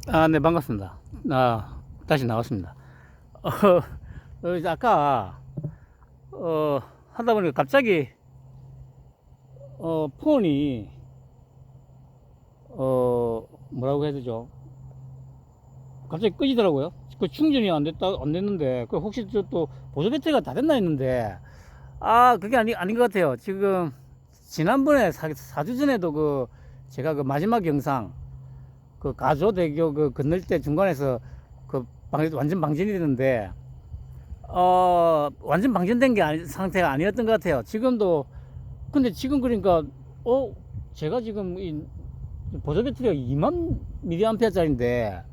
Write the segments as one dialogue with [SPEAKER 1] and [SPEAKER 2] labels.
[SPEAKER 1] 네, 반갑습니다. 다시 나왔습니다. 이제 아까, 하다 보니까 갑자기, 폰이, 뭐라고 해야 되죠? 갑자기 꺼지더라고요. 그 충전이 안 됐는데, 그 혹시 또 보조 배터리가 다 됐나 했는데, 그게 아닌 것 같아요. 지금, 지난번에 4주 전에도 제가 그 마지막 영상, 그 가조대교 그 건널 때 중간에서 완전 방전이 됐는데, 완전 방전된 상태가 아니었던 것 같아요. 지금도, 근데 지금 그러니까, 어, 제가 지금 이 보조 배터리가 2만 mAh짜리인데,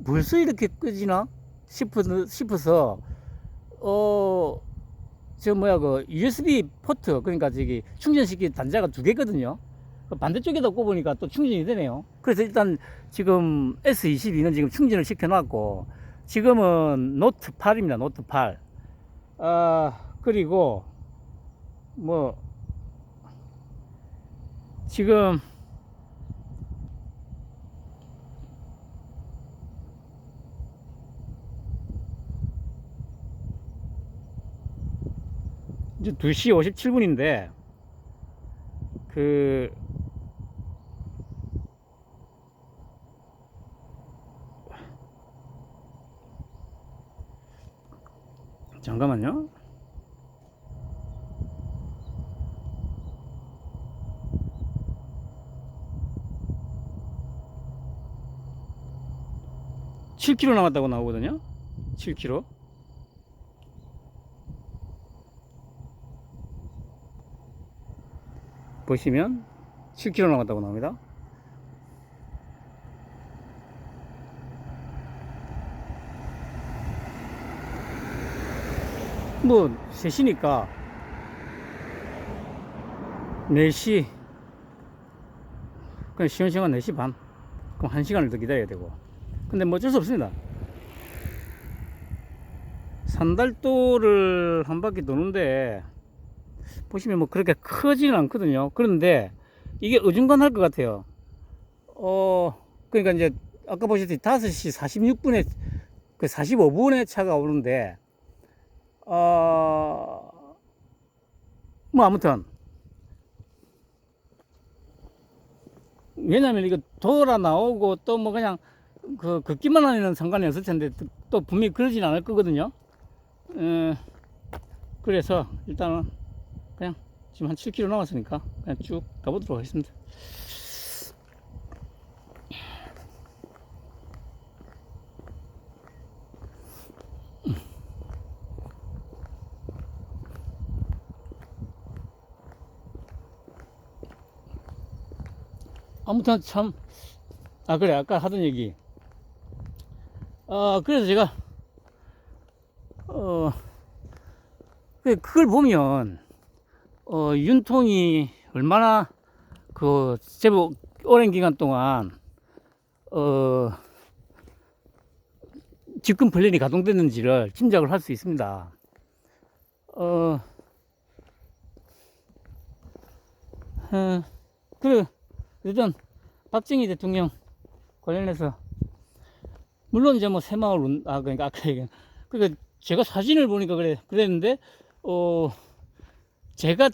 [SPEAKER 1] 벌써 이렇게 끄지나? 싶어서, 어, 그 USB 포트, 그러니까 저기 충전시키 단자가 두 개거든요. 반대쪽에다 꼽으니까 또 충전이 되네요. 그래서 일단 지금 S22는 지금 충전을 시켜놨고, 지금은 노트 8입니다. 노트 8. 그리고 뭐 지금 이제 2시 57분인데 그 잠깐만요. (7km) 남았다고 나오거든요. 7km. 보시면 7km 남았다고 나옵니다. 뭐 3시니까 4시, 그냥 시원시원 4시 반. 그럼 1시간을 더 기다려야 되고. 근데 뭐 어쩔 수 없습니다. 산달도를 한 바퀴 도는데 보시면 뭐 그렇게 크지는 않거든요. 그런데 이게 어중간할 것 같아요. 그러니까 이제 아까 보셨듯이 5시 46분에 45분에 차가 오는데, 뭐 아무튼 왜냐면 이거 돌아 나오고 또 뭐 그냥 걷기만 하면 상관이 없을 텐데 또 분명히 그러진 않을 거거든요. 그래서 일단은 그냥 지금 한 7km 남았으니까 그냥 쭉 가보도록 하겠습니다. 아무튼 참, 그래, 아까 하던 얘기. 그래서 제가, 어, 그걸 보면, 윤통이 얼마나 제법 오랜 기간 동안, 어, 직근 플랜이 가동됐는지를 짐작을 할 수 있습니다. 어, 그, 일단, 박정희 대통령 관련해서, 물론 이제 뭐 새마을, 그러니까 아까 얘기한, 그러니까 제가 사진을 보니까 그랬는데, 어, 제가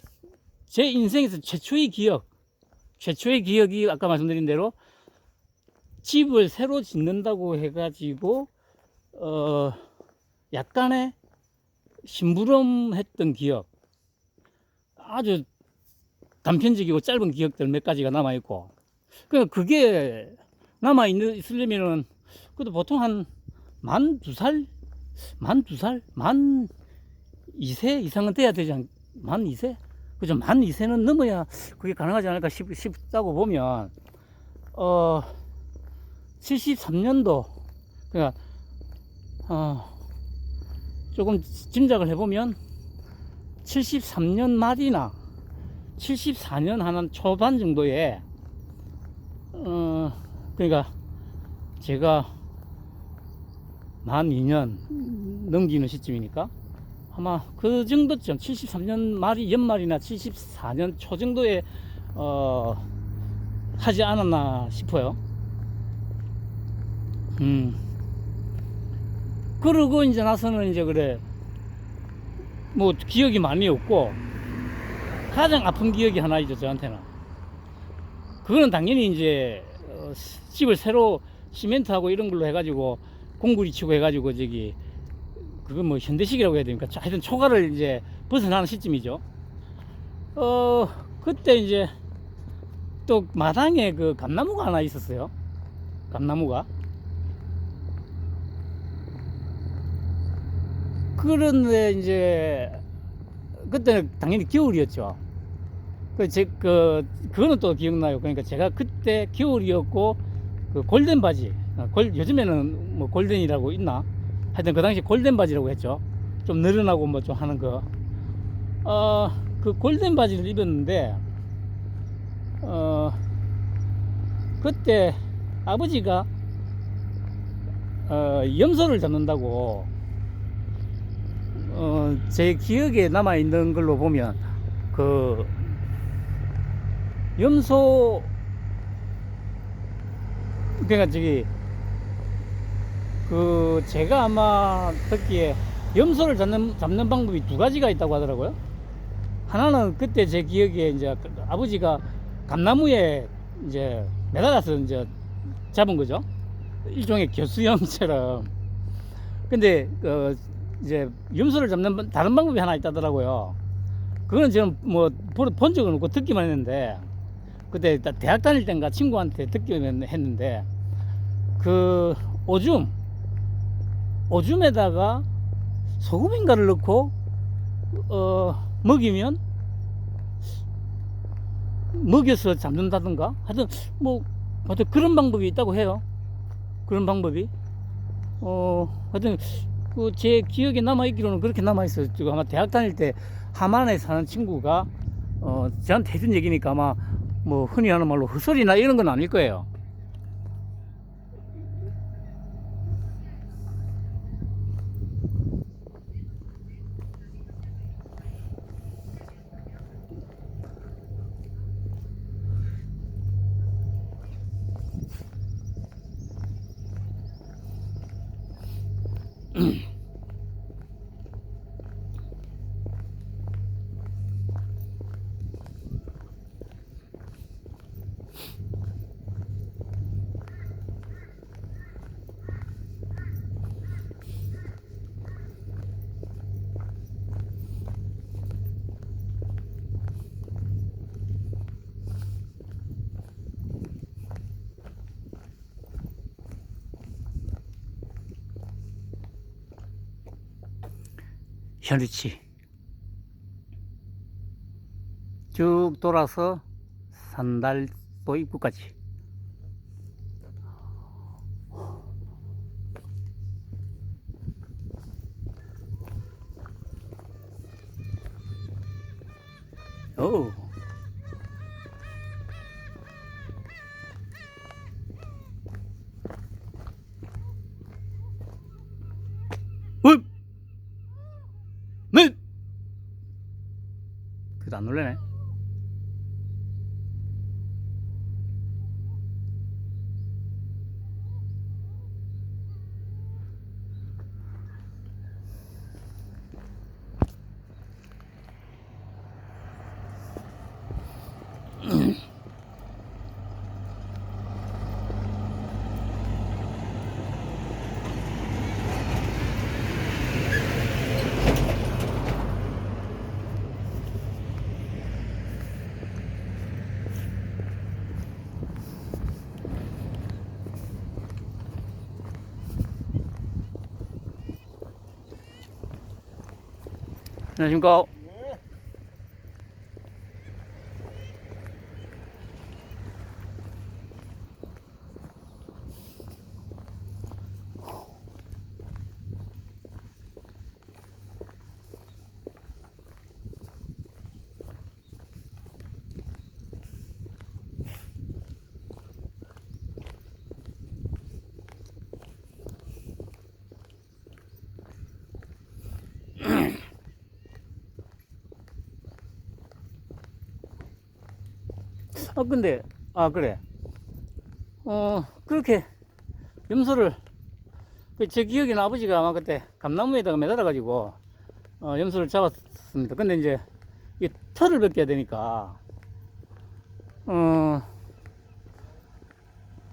[SPEAKER 1] 제 인생에서 최초의 기억이 아까 말씀드린 대로 집을 새로 짓는다고 해가지고, 약간의 심부름했던 기억, 아주 단편적이고 짧은 기억들 몇 가지가 남아있고, 그게 있으려면은, 그래도 보통 한 만 2살? 만 2살? 만 2세 이상은 돼야 되지 만 2세? 그죠? 만 2세는 넘어야 그게 가능하지 않을까 싶다고 보면, 73년도, 그러니까, 조금 짐작을 해보면, 73년 말이나 74년 한 초반 정도에, 그러니까 제가 만 2년 넘기는 시점이니까 아마 그 정도쯤 73년 말이 연말이나 74년 초 정도에 하지 않았나 싶어요. 그러고 이제 나서는 이제 그래 뭐 기억이 많이 없고 가장 아픈 기억이 하나 있죠 저한테는. 그거는 당연히 이제 집을 새로 시멘트하고 이런 걸로 해가지고 공구리 치고 해가지고 저기 그건 뭐 현대식이라고 해야 됩니까? 하여튼 초가를 이제 벗어나는 시점이죠. 그때 이제 또 마당에 그 감나무가 하나 있었어요. 감나무가. 그런데 이제 그때는 당연히 겨울이었죠. 그거는 또 기억나요. 그러니까 제가 그때 겨울이었고 그 골덴 바지, 요즘에는 뭐 골덴이라고 있나? 하여튼 그 당시 골덴 바지라고 했죠. 좀 느른하고 뭐 좀 하는 거. 그 골덴 바지를 입었는데 그때 아버지가 염소를 잡는다고 제 기억에 남아 있는 걸로 보면 그 염소 그러니까 저기 그 제가 아마 듣기에 염소를 잡는 방법이 두 가지가 있다고 하더라고요. 하나는 그때 제 기억에 이제 아버지가 감나무에 이제 매달아서 이제 잡은 거죠. 일종의 교수형처럼. 근데 이제 염소를 잡는 다른 방법이 하나 있다더라고요. 그거는 지금 뭐 본 적은 없고 듣기만 했는데 그때 대학 다닐 땐가 친구한테 듣기만 했는데 그 오줌에다가 소금인가를 넣고 먹이면 먹여서 잡는다든가 하여튼 뭐 하여튼 그런 방법이 있다고 해요. 그런 방법이 하여튼 그 제 기억에 남아있기로는 그렇게 남아있어요. 지금 아마 대학 다닐 때 함안에 사는 친구가 저한테 해준 얘기니까 아마 뭐 흔히 하는 말로 헛소리나 이런 건 아닐 거예요. 현리치 쭉 돌아서 산달도 입구까지. 오. 네. 그래도 안 놀래네. 안녕하십니까. 근데 그래 그렇게 염소를 제 기억에는 아버지가 아마 그때 감나무에다가 매달아가지고 염소를 잡았습니다. 근데 이제 이 털을 벗겨야 되니까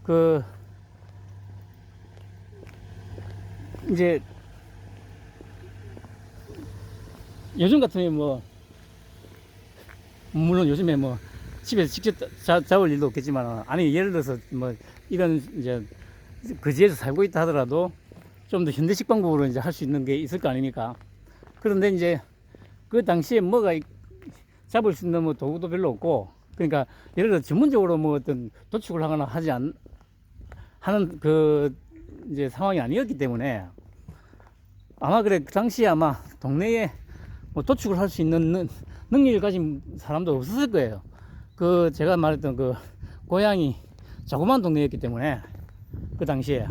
[SPEAKER 1] 그 이제 요즘 같으면 뭐 물론 요즘에 뭐 집에서 직접 잡을 일도 없겠지만, 아니 예를 들어서 뭐 이런 이제 거지에서 살고 있다 하더라도 좀 더 현대식 방법으로 이제 할 수 있는 게 있을 거 아닙니까? 그런데 이제 그 당시에 뭐가 잡을 수 있는 뭐 도구도 별로 없고, 그러니까 예를 들어 전문적으로 뭐 어떤 도축을 하거나 하는 그 이제 상황이 아니었기 때문에, 아마 그래 그 당시에 아마 동네에 뭐 도축을 할 수 있는 능력을 가진 사람도 없었을 거예요. 그 제가 말했던 그 고향이 자그마한 동네였기 때문에 그 당시에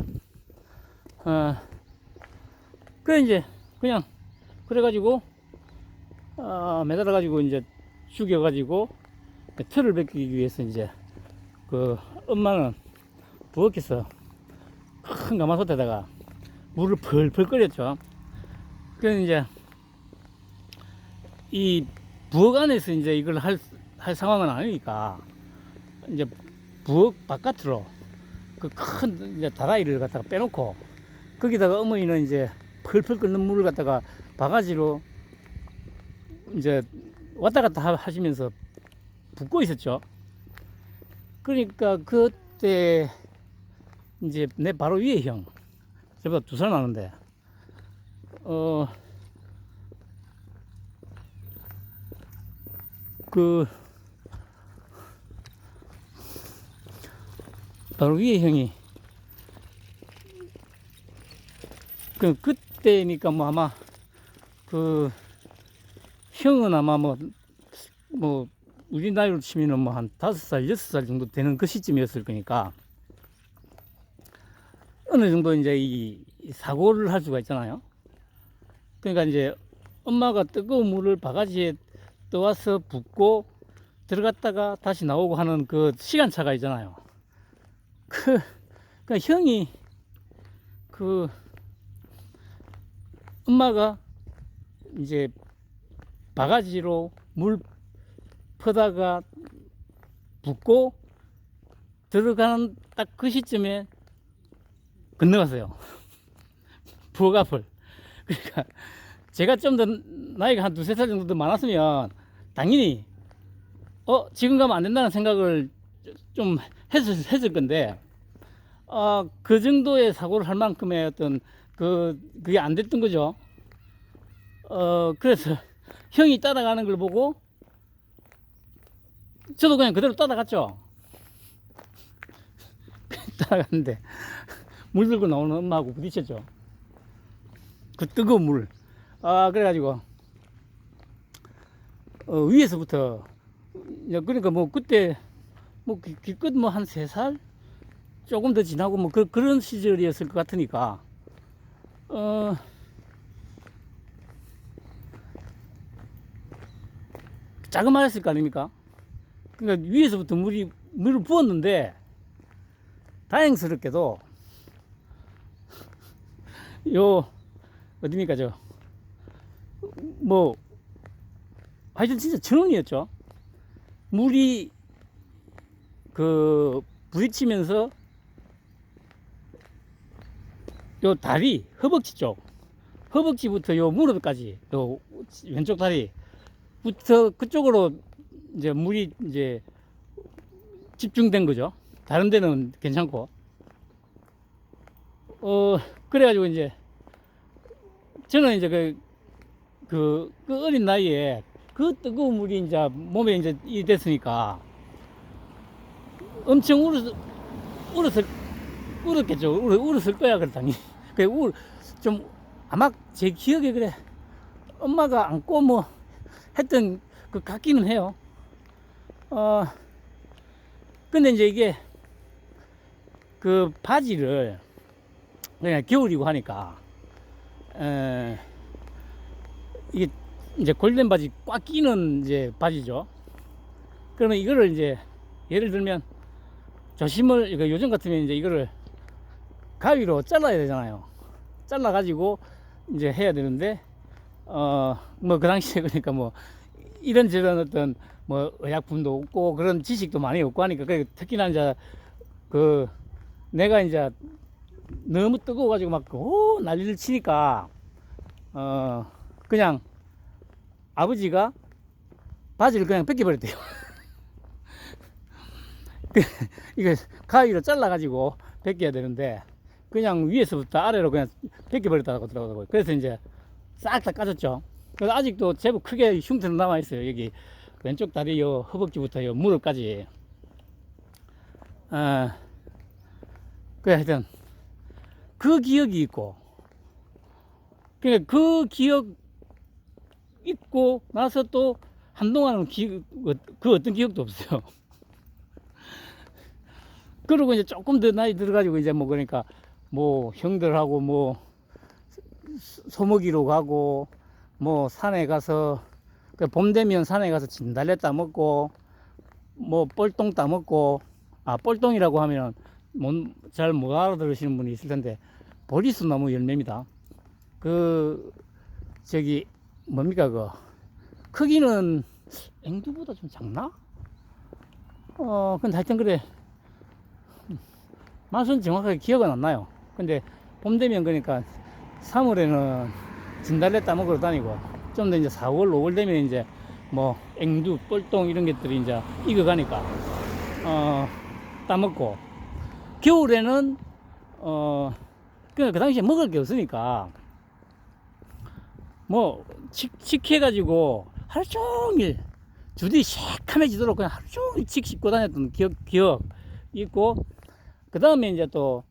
[SPEAKER 1] 그래 이제 그냥 그래가지고 매달아가지고 이제 죽여가지고 털을 벗기기 위해서 이제 그 엄마는 부엌에서 큰 가마솥에다가 물을 펄펄 끓였죠. 그래서 이제 이 부엌 안에서 이제 이걸 할 상황은 아니니까 이제 부엌 바깥으로 그 큰 이제 다라이를 갖다가 빼놓고 거기다가 어머니는 이제 펄펄 끓는 물을 갖다가 바가지로 이제 왔다 갔다 하시면서 붓고 있었죠. 그러니까 그때 이제 내 바로 위에 형, 저보다 2살 나는데 그 바로 위에 형이 그때니까 뭐 아마 그 형은 아마 뭐 우리 나이로 치면은 뭐 한 5살, 6살 정도 되는 그 시점이었을 거니까 어느 정도 이제 이 사고를 할 수가 있잖아요. 그러니까 이제 엄마가 뜨거운 물을 바가지에 떠와서 붓고 들어갔다가 다시 나오고 하는 그 시간차가 있잖아요. 그 형이 그 엄마가 이제 바가지로 물 퍼다가 붓고 들어가는 딱 그 시점에 건너갔어요. 부엌 앞을. 그러니까 제가 좀 더 나이가 한 2~3살 정도 더 많았으면 당연히 지금 가면 안 된다는 생각을 좀 했을 건데, 그 정도의 사고를 할 만큼의 어떤 그게 안 됐던 거죠. 그래서 형이 따라가는 걸 보고 저도 그냥 그대로 따라갔죠. 따라갔는데 물 들고 나오는 엄마하고 부딪혔죠. 그 뜨거운 물. 그래가지고 위에서부터, 그러니까 뭐 그때 뭐 기껏 뭐 한 3살 조금 더 지나고 뭐 그런 시절이었을 것 같으니까 자그마했을 거 아닙니까? 그러니까 위에서부터 물을 부었는데, 다행스럽게도 어디니까 뭐 하여튼 진짜 천운이었죠. 물이 부딪히면서 요 다리, 허벅지 쪽, 허벅지부터 요 무릎까지, 요 왼쪽 다리부터 그쪽으로 이제 물이 이제 집중된 거죠. 다른 데는 괜찮고. 그래가지고 이제 저는 이제 그 어린 나이에 그 뜨거운 물이 이제 몸에 이제 이 됐으니까 엄청 울었겠죠. 울었을 거야, 그렇다니. 좀 아마 제 기억에 그래. 엄마가 안고 뭐 했던 그 같기는 해요. 근데 이제 이게 그 바지를 그냥 겨울이고 하니까 이게 이제 골덴 바지 꽉 끼는 이제 바지죠. 그러면 이거를 이제 예를 들면 요즘 같으면 이제 이거를 가위로 잘라야 되잖아요. 잘라가지고 이제 해야 되는데, 뭐 그 당시에 그러니까 뭐 이런저런 어떤 뭐 의약품도 없고 그런 지식도 많이 없고 하니까, 특히나 이제 그 내가 이제 너무 뜨거워가지고 막 난리를 치니까 그냥 아버지가 바지를 그냥 벗겨버렸대요. 이거 가위로 잘라가지고 벗겨야 되는데 그냥 위에서부터 아래로 그냥 벗겨버렸다고 하더라고요. 그래서 이제 싹 다 까졌죠. 그래서 아직도 제법 크게 흉터는 남아있어요. 여기 왼쪽 다리 요 허벅지부터 요 무릎까지. 그래 하여튼 그 기억이 있고, 그러니까 그 기억 있고 나서 또 한동안은 그 어떤 기억도 없어요. 그리고 이제 조금 더 나이 들어가지고 이제 뭐 그러니까 뭐 형들하고 뭐 소먹이로 가고 뭐 산에 가서 봄 되면 산에 가서 진달래 따먹고 뭐 뻘똥 따먹고, 뻘똥이라고 하면 잘 못 알아들으시는 분이 있을 텐데 보리수 나무 열매입니다. 저기 뭡니까 크기는 앵두보다 좀 작나? 근데 하여튼 그래, 맛은 정확하게 기억은 안 나요. 근데 봄 되면 그러니까 3월에는 진달래 따먹으러 다니고, 좀 더 이제 4월, 5월 되면 이제 뭐 앵두, 뻘똥 이런 것들이 이제 익어가니까 따먹고, 겨울에는 그 당시에 먹을 게 없으니까 뭐 칙해가지고 하루 종일 주디 새카매지도록 그냥 하루 종일 칙 씹고 다녔던 기억 있고, 그 다음에 이제 또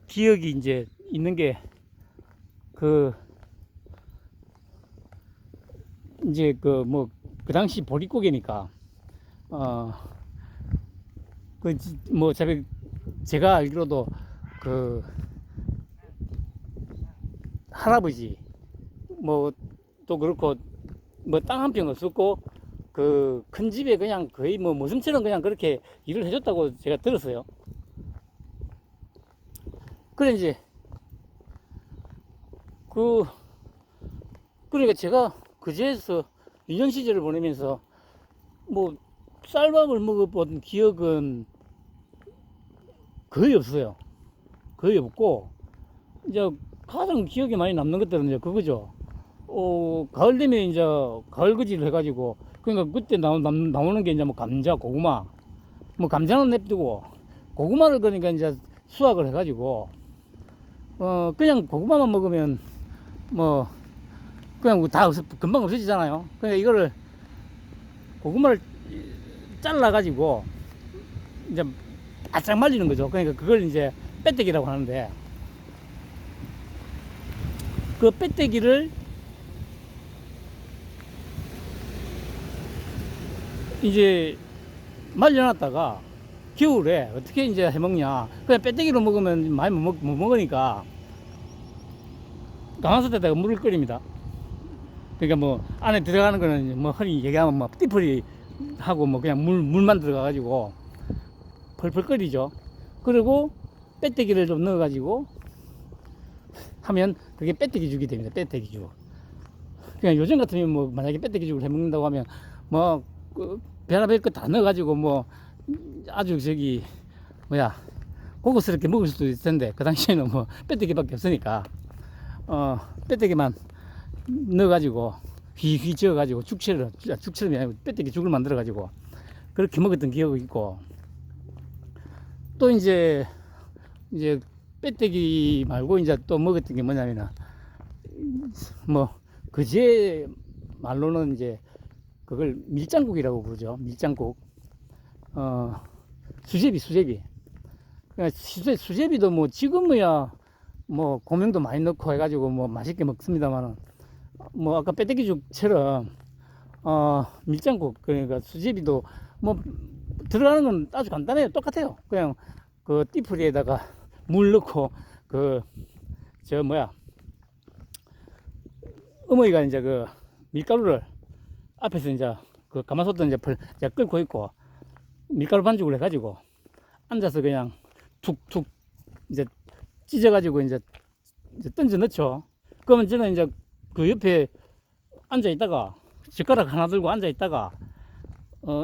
[SPEAKER 1] 기억이 이제 있는 게 이제 뭐 그 당시 보릿고개니까 뭐 제가 알기로도 할아버지 뭐 또 그렇고 뭐 땅 한 평 없었고 큰 집에 그냥 거의 뭐 모슴처럼 그냥 그렇게 일을 해줬다고 제가 들었어요. 그래 이제 그러니까 제가 그제에서 유년 시절을 보내면서 뭐 쌀밥을 먹어본 기억은 거의 없어요. 거의 없고, 이제 가장 기억에 많이 남는 것들은 이제 그거죠. 가을 되면 이제 가을그지를 해가지고, 그러니까 그때 나오는 게 이제 뭐 감자, 고구마, 뭐 감자는 냅두고 고구마를 그러니까 이제 수확을 해가지고 그냥 고구마만 먹으면 뭐 그냥 다 금방 없어지잖아요. 그러니까 이거를 고구마를 잘라가지고 이제 바짝 말리는 거죠. 그러니까 그걸 이제 빼떼기라고 하는데, 그 빼떼기를 이제 말려놨다가 겨울에 어떻게 이제 해먹냐, 그냥 빼떼기로 먹으면 많이 못 먹으니까 가마솥에다가 물을 끓입니다. 그러니까 뭐 안에 들어가는 거는 뭐 흔히 얘기하면 뭐 띠풀이 하고 뭐 그냥 물만 들어가 가지고 펄펄 끓이죠. 그리고 빼떼기를 좀 넣어 가지고 하면 그게 빼떼기 죽이 됩니다. 빼떼기 죽. 그냥 요즘 같으면 뭐 만약에 빼떼기 죽을 해 먹는다고 하면 뭐 별의별 거 다 넣어 가지고 뭐 아주 고급스럽게 먹을 수도 있을 텐데, 그 당시에는 뭐 빼떼기밖에 없으니까 빼떼기만 넣어가지고 휘휘 지어가지고 죽처럼이 아니고 빼떼기 죽을 만들어가지고 그렇게 먹었던 기억이 있고, 또 이제 빼떼기 말고 이제 또 먹었던 게 뭐냐면은 뭐 그제 말로는 이제 그걸 밀장국이라고 부르죠. 밀장국. 수제비. 그러니까 수제비도 뭐 지금이야 뭐 고명도 많이 넣고 해가지고 뭐 맛있게 먹습니다만은, 뭐 아까 빼떼기죽처럼 밀장국, 그러니까 수제비도 뭐 들어가는 건 아주 간단해요. 똑같아요. 그냥 그 띠풀이에다가 물 넣고 어머니가 이제 그 밀가루를 앞에서 이제 그 가마솥도 이제 끓고 있고 밀가루 반죽을 해가지고 앉아서 그냥 툭툭 이제 찢어가지고 이제 던져 넣죠. 그러면 저는 이제 그 옆에 앉아 있다가 젓가락 하나 들고 앉아 있다가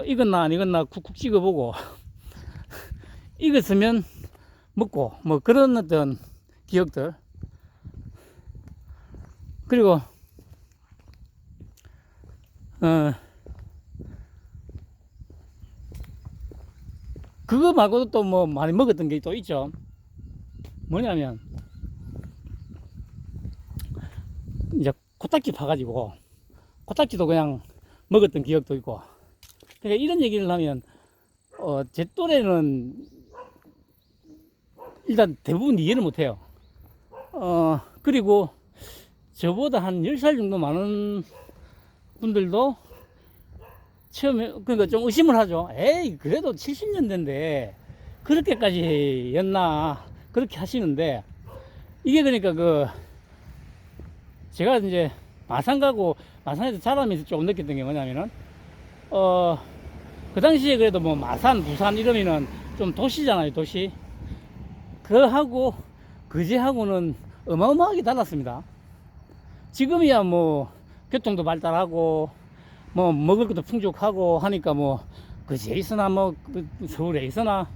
[SPEAKER 1] 익었나 안 익었나 쿡쿡 찍어보고 익었으면 먹고 뭐 그런 어떤 기억들. 그리고 그거 말고도 또 뭐 많이 먹었던 게 또 있죠. 뭐냐면 이제 코딱지 파가지고 코딱지도 그냥 먹었던 기억도 있고. 그러니까 이런 얘기를 하면 제 또래는 일단 대부분 이해를 못해요. 그리고 저보다 한 10살 정도 많은 분들도 처음에 그러니까 좀 의심을 하죠. 에이 그래도 70년대인데 그렇게까지 였나 그렇게 하시는데, 이게 그러니까 그 제가 이제 마산 가고 마산에서 자라면서 조금 느꼈던 게 뭐냐면은 그 당시에 그래도 뭐 마산 부산 이러면은 좀 도시잖아요. 도시 그하고 그제하고는 어마어마하게 달랐습니다. 지금이야 뭐 교통도 발달하고 뭐 먹을 것도 풍족하고 하니까 뭐 그제 있으나 뭐 서울에 있으나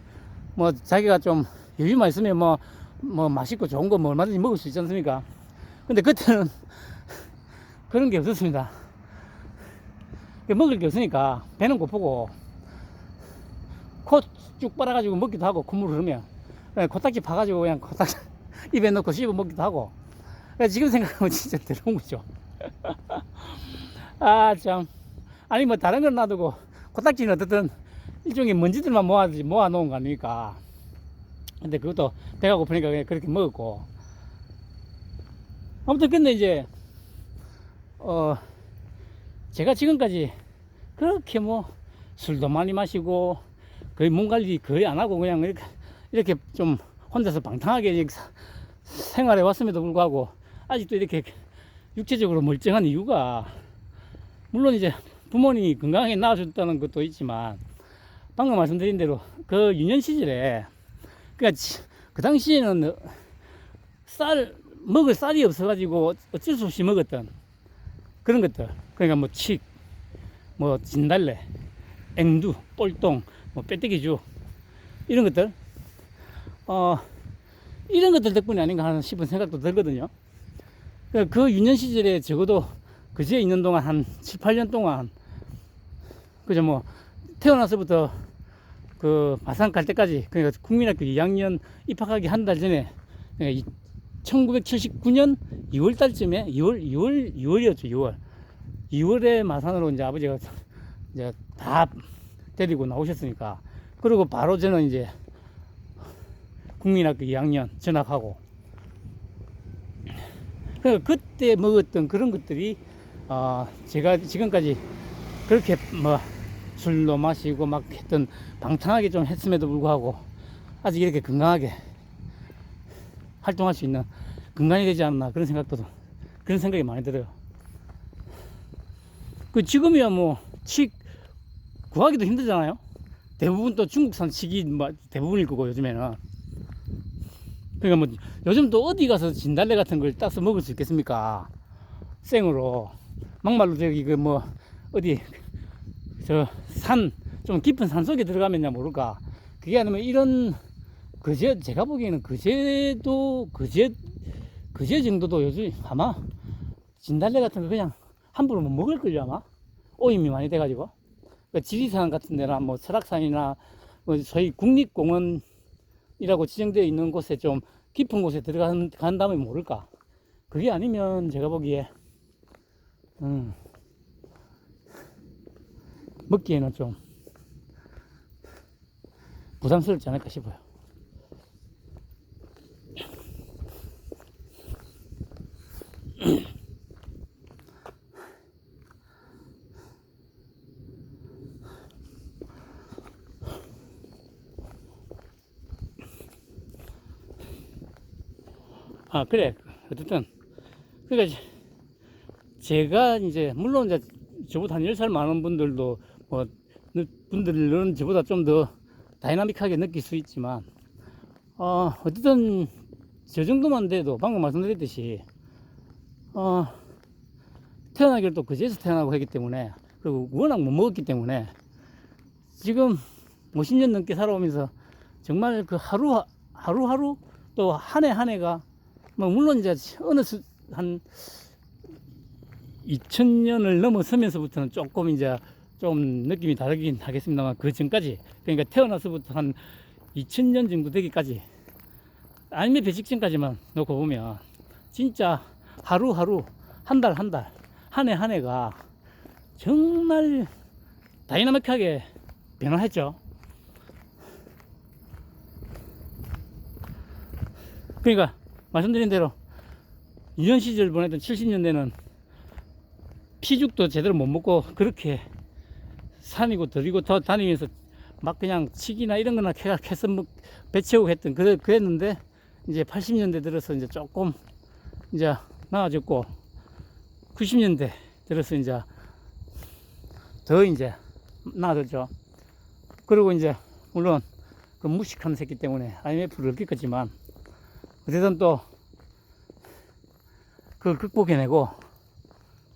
[SPEAKER 1] 뭐 자기가 좀 여유만 있으면 뭐 맛있고 좋은 거 뭐 얼마든지 먹을 수 있지 않습니까? 근데 그때는 그런 게 없었습니다. 먹을 게 없으니까 배는 고프고 코 쭉 빨아가지고 먹기도 하고, 콧물 흐르면 코딱지 파가지고 그냥 코딱지 입에 넣고 씹어 먹기도 하고. 지금 생각하면 진짜 더러운 거죠. 아 참. 아니 뭐 다른 건 놔두고 코딱지는 어쨌든 일종의 먼지들만 모아 놓은 거 아닙니까? 근데 그것도 배가 고프니까 그냥 그렇게 먹었고. 아무튼 근데 이제 제가 지금까지 그렇게 뭐 술도 많이 마시고 거의 몸 관리 거의 안 하고 그냥 이렇게 좀 혼자서 방탕하게 생활해 왔음에도 불구하고 아직도 이렇게 육체적으로 멀쩡한 이유가, 물론 이제 부모님이 건강하게 낳아줬다는 것도 있지만, 방금 말씀드린 대로 그 유년 시절에 그러니까 그 당시에는 먹을 쌀이 없어가지고 어쩔 수 없이 먹었던 그런 것들. 그러니까 뭐 칡, 뭐 진달래, 앵두, 꼴똥, 뭐 빼떼기죽 이런 것들, 이런 것들 덕분이 아닌가 하는 싶은 생각도 들거든요. 그 유년 시절에 적어도 그제 있는 동안 한 7, 8년 동안 그죠, 뭐 태어나서부터 그 마산 갈 때까지, 그러니까 국민학교 2학년 입학하기 한 달 전에, 그러니까 1979년 2월 달쯤에 2월이었죠. 2월에 마산으로 이제 아버지가 이제 다 데리고 나오셨으니까, 그리고 바로 저는 이제 국민학교 2학년 전학하고, 그러니까 그때 먹었던 그런 것들이 제가 지금까지 그렇게 뭐 술도 마시고 막 했던 방탕하게 좀 했음에도 불구하고 아직 이렇게 건강하게 활동할 수 있는 건강이 되지 않나, 그런 생각이 많이 들어요. 그 지금이야 뭐 칡 구하기도 힘들잖아요. 대부분 또 중국산 칡이 뭐 대부분일 거고 요즘에는. 그러니까 뭐 요즘 또 어디 가서 진달래 같은 걸 따서 먹을 수 있겠습니까? 생으로. 막말로 저기 그 뭐 어디 저 산 좀 깊은 산 속에 들어가면야 모를까. 그게 아니면 이런 그제, 제가 보기에는 그제 정도도 요즘 아마 진달래 같은 거 그냥 함부로 못 먹을걸요 아마. 오임이 많이 돼가지고. 그러니까 지리산 같은 데나 뭐 설악산이나 뭐 저희 국립공원이라고 지정되어 있는 곳에 좀 깊은 곳에 들어간다면 모를까. 그게 아니면 제가 보기에 먹기에는 좀 부담스럽지 않을까 싶어요. 그래. 어쨌든 그러니까 제가 이제 물론 이제 저보다 한 10살 많은 분들도 뭐 분들은 저보다 좀 더 다이나믹하게 느낄 수 있지만 어쨌든 저 정도만 돼도 방금 말씀드렸듯이 태어나기를 또 그제서 태어나고 했기 때문에, 그리고 워낙 못 먹었기 때문에 지금 50년 넘게 살아오면서 정말 그 하루하루 또 한 해 한 해가 뭐 물론 이제 한 2000년을 넘어서면서부터는 조금 이제 좀 느낌이 다르긴 하겠습니다만, 그 전까지, 그러니까 태어나서부터 한 2000년 정도 되기까지, 아니면 배 직전까지만 놓고 보면 진짜 하루하루, 한 달 한 달, 한 해 한 해가 정말 다이나믹하게 변화했죠. 그러니까 말씀드린 대로 유년 시절 보냈던 70년대는 피죽도 제대로 못 먹고 그렇게 산이고 들이고 더 다니면서 막 그냥 치기나 이런 거나 캐서 배 채우고 했던 그랬는데, 이제 80년대 들어서 이제 조금 이제 나아졌고, 90년대 들어서 이제 더 이제 나아졌죠. 그리고 이제 물론 그 무식한 새끼 때문에 IMF를 겪었지만 어쨌든 또 그걸 극복해내고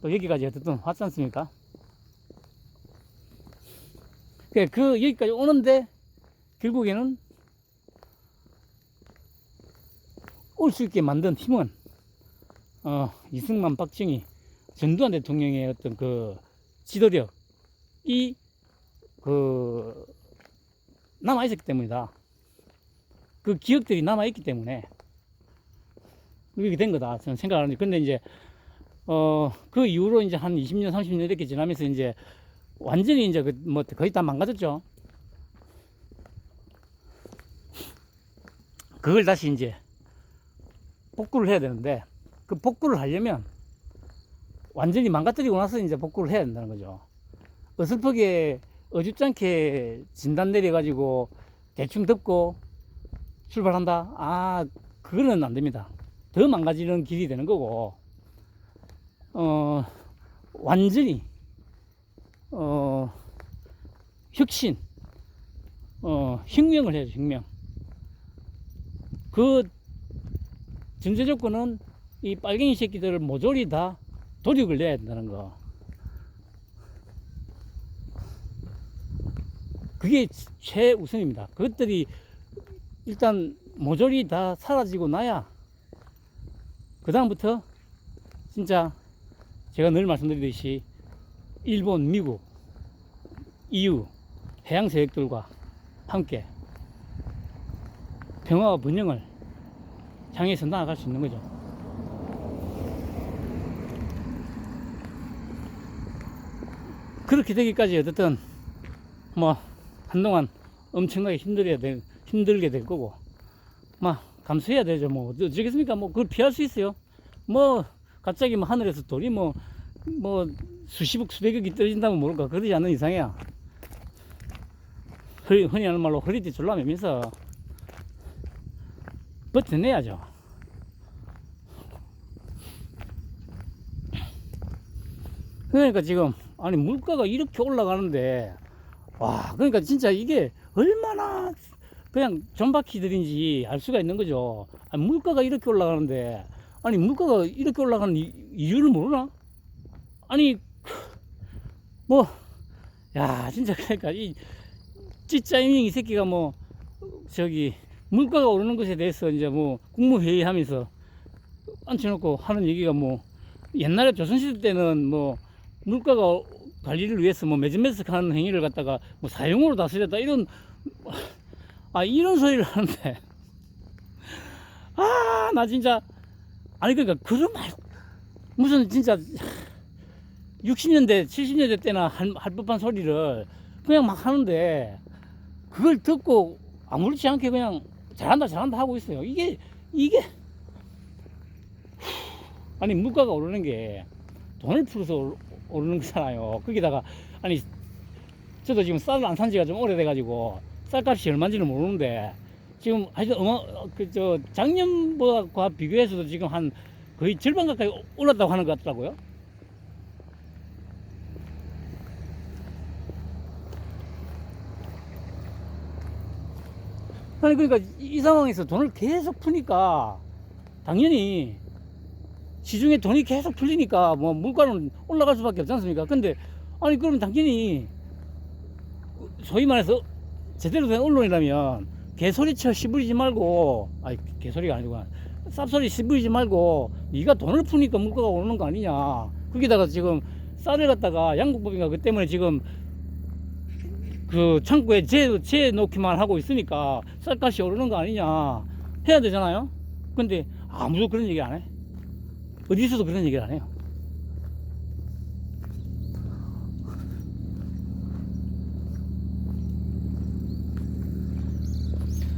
[SPEAKER 1] 또 여기까지 어쨌든 왔지 않습니까? 그 여기까지 오는데 결국에는 올 수 있게 만든 힘은 이승만, 박정희, 전두환 대통령의 어떤 그 지도력이 그 남아있었기 때문이다. 그 기억들이 남아있기 때문에 이렇게 된 거다 저는 생각하는데, 근데 이제 그 이후로 이제 한 20년 30년 이렇게 지나면서 이제 완전히 이제 뭐 거의 다 망가졌죠. 그걸 다시 이제 복구를 해야 되는데, 그 복구를 하려면 완전히 망가뜨리고 나서 이제 복구를 해야 된다는 거죠. 어설프게 어줍잖게 진단 내려가지고 대충 덮고 출발한다? 그거는 안 됩니다. 더 망가지는 길이 되는 거고, 완전히 혁신, 혁명을 해야죠. 혁명. 그 전제 조건은 이 빨갱이 새끼들을 모조리 다 도륙을 내야 된다는 거. 그게 최우선입니다. 그것들이 일단 모조리 다 사라지고 나야 그 다음부터 진짜 제가 늘 말씀드리듯이 일본, 미국, EU 해양 세력들과 함께 평화와 번영을 향해서 나아갈 수 있는 거죠. 그렇게 되기까지 어쨌든 뭐 한동안 엄청나게 힘들게 될 거고, 막 감수해야 되죠. 뭐 어쩌겠습니까? 뭐 그걸 피할 수 있어요? 뭐 갑자기 뭐 하늘에서 돌이 뭐 수십억 수백억이 떨어진다면 모를까, 그러지 않는 이상이야 흔히 하는 말로 허리띠 졸라매면서 버텨내야죠. 그러니까 지금 아니 물가가 이렇게 올라가는데, 와, 그러니까 진짜 이게 얼마나 그냥 존박히들인지 알 수가 있는 거죠. 아니, 물가가 이렇게 올라가는데, 아니 물가가 이렇게 올라가는 이유를 모르나? 아니 뭐 야 진짜 그러니까 이 찌짜이밍 이 새끼가 뭐 저기 물가가 오르는 것에 대해서 이제 뭐 국무회의 하면서 앉혀놓고 하는 얘기가, 뭐 옛날에 조선시대 때는 뭐 물가가 관리를 위해서 뭐 매진매석 하는 행위를 갖다가 뭐 사용으로 다스렸다 이런 이런 소리를 하는데, 나 진짜 아니 그러니까 그런 말 무슨 진짜 60년대 70년대 때나 할 법한 소리를 그냥 막 하는데, 그걸 듣고 아무렇지 않게 그냥 잘한다 하고 있어요. 이게 아니 물가가 오르는 게 돈을 풀어서 오르는 거잖아요. 거기다가 아니 저도 지금 쌀을 안 산 지가 좀 오래돼 가지고 쌀값이 얼마인지는 모르는데, 지금 하여튼 작년보다 비교해서도 지금 한 거의 절반 가까이 올랐다고 하는 것 같더라고요. 아니 그러니까 이 상황에서 돈을 계속 푸니까 당연히 시중에 돈이 계속 풀리니까 뭐 물가는 올라갈 수밖에 없지 않습니까? 근데 아니 그럼 당연히 소위 말해서 제대로 된 언론이라면 개소리쳐 씨부리지 말고, 아니 개소리가 아니고 쌉소리 씨부리지 말고 네가 돈을 푸니까 물가가 오르는 거 아니냐. 거기다가 지금 쌀을 갖다가 양국법인가 그 때문에 지금 그 창고에 재 놓기만 하고 있으니까 쌀값이 오르는 거 아니냐 해야 되잖아요. 근데 아무도 그런 얘기 안 해. 어디서도 그런 얘기를 안 해요.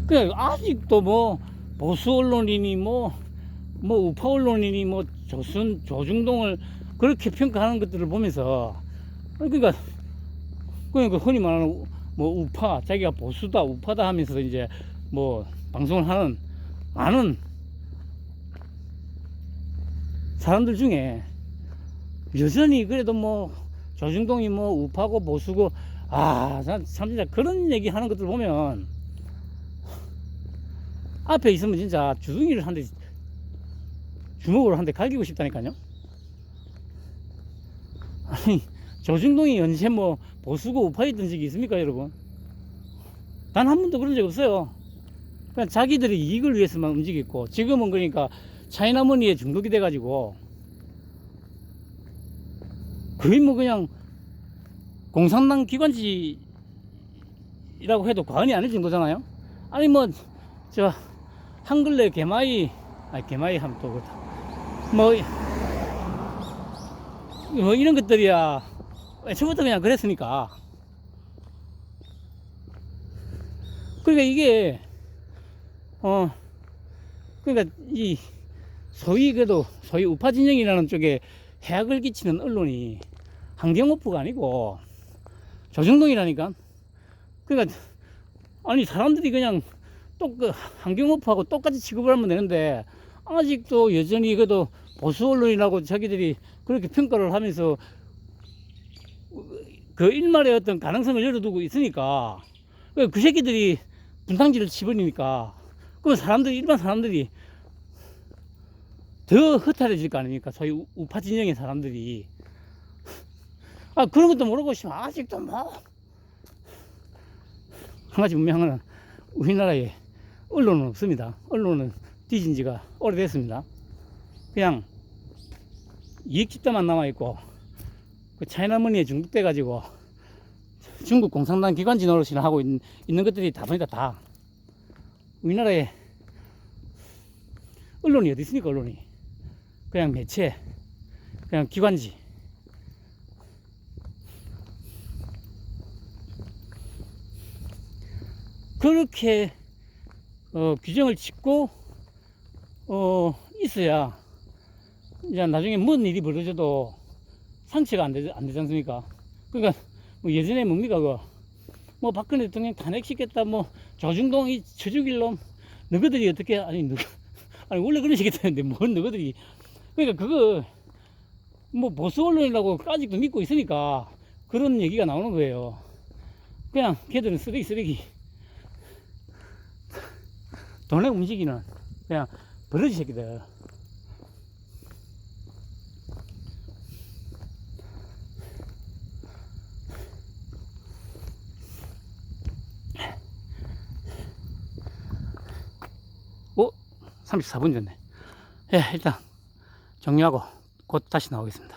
[SPEAKER 1] 그냥 아직도 뭐 보수 언론이니 뭐 우파 언론이니 뭐 조중동을 그렇게 평가하는 것들을 보면서, 그러니까 흔히 말하는 뭐 우파, 자기가 보수다 우파다 하면서 이제 뭐 방송을 아는 사람들 중에 여전히 그래도 뭐 조중동이 뭐 우파고 보수고, 참 진짜 그런 얘기 하는 것들 보면 앞에 있으면 진짜 주둥이를 한 대, 주먹으로 한 대 갈기고 싶다니까요. 아니 조중동이 언제 뭐 보수고 우파였던 적이 있습니까, 여러분? 단 한 번도 그런 적 없어요. 그냥 자기들의 이익을 위해서만 움직였고, 지금은 그러니까 차이나머니에 중독이 돼가지고 거의 뭐 그냥 공산당 기관지라고 해도 과언이 아닐 정도잖아요. 아니 뭐 저 한글레 개마이, 개마이 하면 또 그렇다. 뭐 이런 것들이야 애초부터 그냥 그랬으니까. 그러니까 이게 그러니까 이 소위 우파 진영이라는 쪽에 해악을 끼치는 언론이 한경오프가 아니고 조중동이라니까. 그러니까 아니 사람들이 그냥 또 그 한경오프하고 똑같이 취급을 하면 되는데, 아직도 여전히 그래도 보수 언론이라고 자기들이 그렇게 평가를 하면서 그 일말의 어떤 가능성을 열어두고 있으니까, 그 새끼들이 분탕질을 치버리니까 그럼 일반 사람들이 더 허탈해질 거 아닙니까? 소위 우파 진영의 사람들이. 그런 것도 모르고 아직도 뭐 한 가지 분명한 건 우리나라에 언론은 없습니다. 언론은 뒤진 지가 오래됐습니다. 그냥 이익 집단만 남아있고, 그 차이나머니에 중독돼 가지고 중국 공산당 기관지 노릇을 하고 있는 것들이 다 보니까 다. 우리나라에 언론이 어디 있습니까? 언론이 그냥 매체, 그냥 기관지. 그렇게 규정을 짓고 있어야 이제 나중에 뭔 일이 벌어져도 상처가 안 되지 않습니까? 그러니까 뭐 예전에 뭡니까 뭐 박근혜 대통령 탄핵시켰다, 뭐 조중동 이 저죽일 놈, 너희들이 어떻게, 아니 원래 그런 식이 되는데 뭔 너희들이. 그러니까 그거 뭐 보수 언론이라고 아직도 믿고 있으니까 그런 얘기가 나오는 거예요. 그냥 걔들은 쓰레기 돈에 움직이는 그냥 버러지 새끼들. 오, 34분 됐네. 예, 일단 정리하고 곧 다시 나오겠습니다.